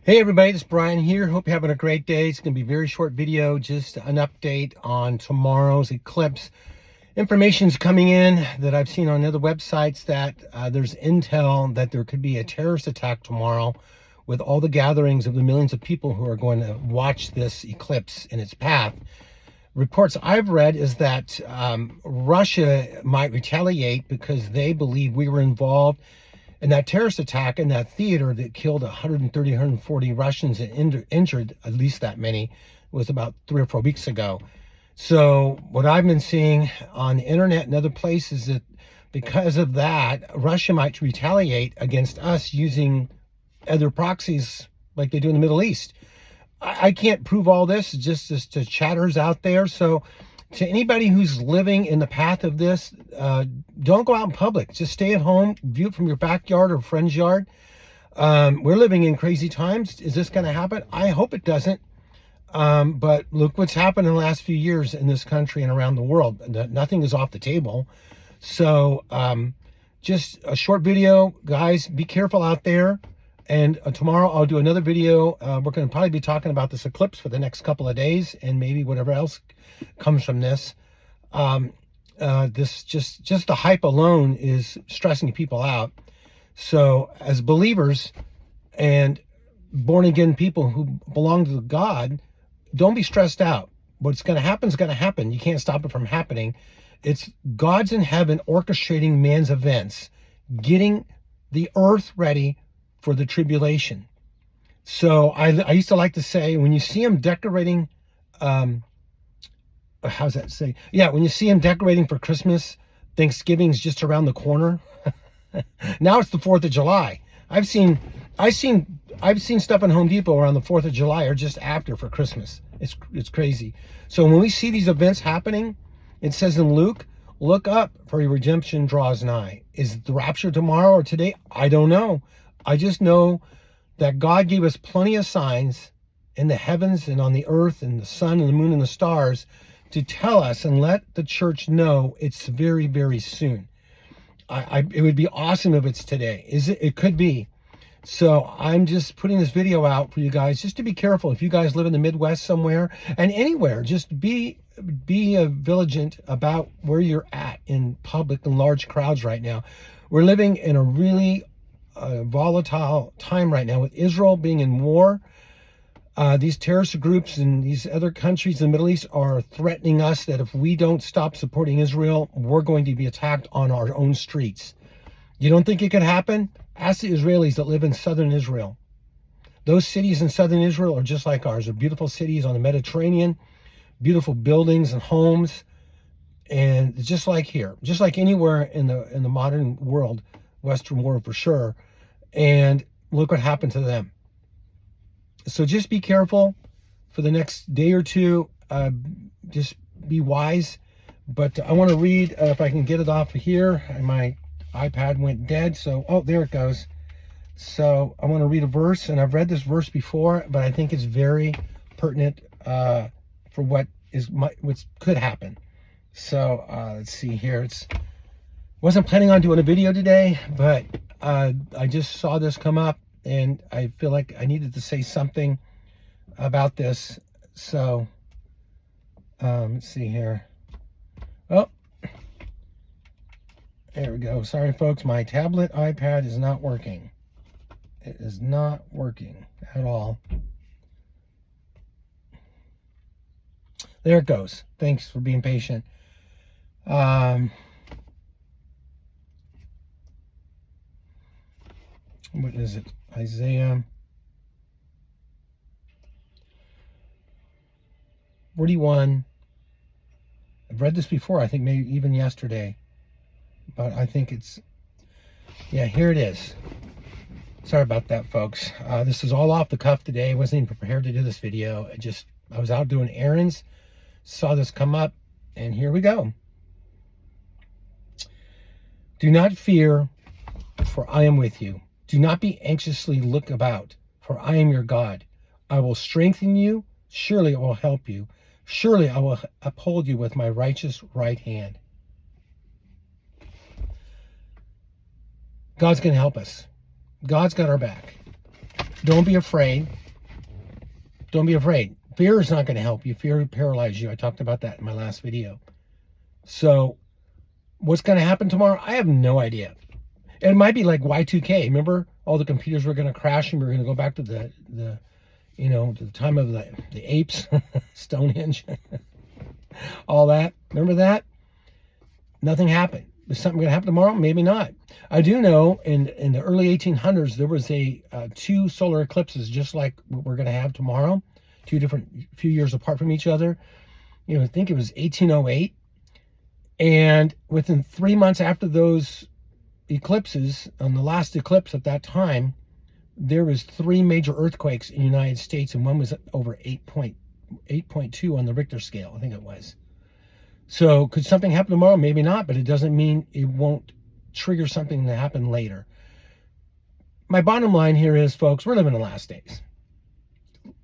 Hey everybody, it's Brian here. Hope you're having a great day. It's going to be a very short video, just an update on tomorrow's eclipse. Information's coming in that I've seen on other websites that there's intel that there could be a terrorist attack tomorrow with all the gatherings of the millions of people who are going to watch this eclipse in its path. Reports I've read is that Russia might retaliate because they believe we were involved in that terrorist attack in that theater that killed 130, 140 Russians and injured at least that many. Was about 3 or 4 weeks ago. So what I've been seeing on the internet and other places that because of that, Russia might retaliate against us using other proxies like they do in the Middle East. I can't prove all this, just as to chatters out there. So to anybody who's living in the path of this, don't go out in public. Just stay at home, view it from your backyard or friend's yard. We're living in crazy times. Is this going to happen? I hope it doesn't. But look what's happened in the last few years in this country and around the world. Nothing is off the table. So just a short video. Guys, be careful out there. And tomorrow I'll do another video. We're going to probably be talking about this eclipse for the next couple of days and maybe whatever else comes from this. This just the hype alone is stressing people out. So as believers and born again people who belong to God, don't be stressed out. What's going to happen is going to happen. You can't stop it from happening. It's God's in heaven orchestrating man's events, getting the earth ready for the tribulation. So I used to like to say, when you see him decorating, how's that say? Yeah, when you see him decorating for Christmas, Thanksgiving's just around the corner. Now it's the 4th of July. I've seen stuff in Home Depot around the 4th of July or just after for Christmas. It's crazy. So when we see these events happening, it says in Luke, look up, for your redemption draws nigh. Is the rapture tomorrow or today? I don't know. I just know that God gave us plenty of signs in the heavens and on the earth and the sun and the moon and the stars to tell us and let the church know it's very, very soon. It would be awesome if it's today. It could be. So I'm just putting this video out for you guys just to be careful. If you guys live in the Midwest somewhere and anywhere, just be vigilant about where you're at in public and large crowds right now. We're living in a really volatile time right now with Israel being in war. These terrorist groups and these other countries in the Middle East are threatening us that if we don't stop supporting Israel, we're going to be attacked on our own streets. You don't think it could happen? Ask the Israelis that live in southern Israel. Those cities in southern Israel are just like ours. They're beautiful cities on the Mediterranean, beautiful buildings and homes, and just like here, just like anywhere in the modern world, Western world for sure. And look what happened to them. So just be careful for the next day or two. Just be wise. But I want to read, if I can get it off of here. My iPad went dead. So, oh, there it goes. So I want to read a verse. And I've read this verse before, but I think it's very pertinent for what could happen. So let's see here. Wasn't planning on doing a video today, but I just saw this come up. And I feel like I needed to say something about this. So, let's see here. Oh, there we go. Sorry, folks. My tablet iPad is not working. It is not working at all. There it goes. Thanks for being patient. What is it? Isaiah 41. I've read this before, I think maybe even yesterday. But I think it's, yeah, here it is. Sorry about that, folks. This is all off the cuff today. I wasn't even prepared to do this video. I was out doing errands, saw this come up, and here we go. Do not fear, for I am with you. Do not be anxiously look about, for I am your God. I will strengthen you. Surely I will help you. Surely I will uphold you with my righteous right hand. God's going to help us. God's got our back. Don't be afraid. Don't be afraid. Fear is not going to help you. Fear will paralyze you. I talked about that in my last video. So what's going to happen tomorrow? I have no idea. It might be like Y2K. Remember, all the computers were going to crash and we were going to go back to the to the time of the apes, Stonehenge, all that. Remember that? Nothing happened. Is something going to happen tomorrow? Maybe not. I do know in the early 1800s, there was two solar eclipses just like what we're going to have tomorrow, few years apart from each other. I think it was 1808. And within 3 months after those eclipses, on the last eclipse at that time, there was 3 major earthquakes in the United States, and one was over 8.2 on the Richter scale, I think it was. So could something happen tomorrow? Maybe not, but it doesn't mean it won't trigger something to happen later. My bottom line here is, folks, we're living in the last days.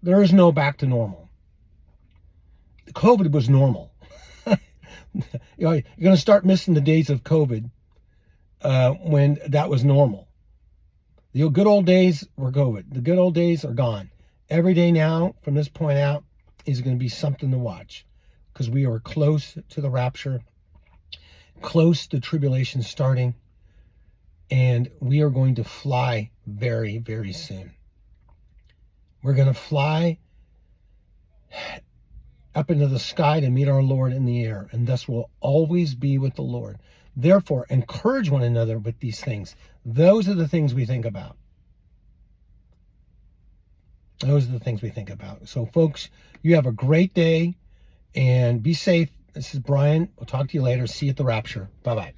There is no back to normal. COVID was normal. You're going to start missing the days of COVID when that was normal. The good old days were COVID. The good old days are gone. Every day now, from this point out, is going to be something to watch, because we are close to the rapture, close to tribulation starting, and we are going to fly very, very soon. We're going to fly up into the sky to meet our Lord in the air, and thus will always be with the Lord. Therefore, encourage one another with these things. Those are the things we think about. Those are the things we think about. So, folks, you have a great day and be safe. This is Brian. We'll talk to you later. See you at the rapture. Bye-bye.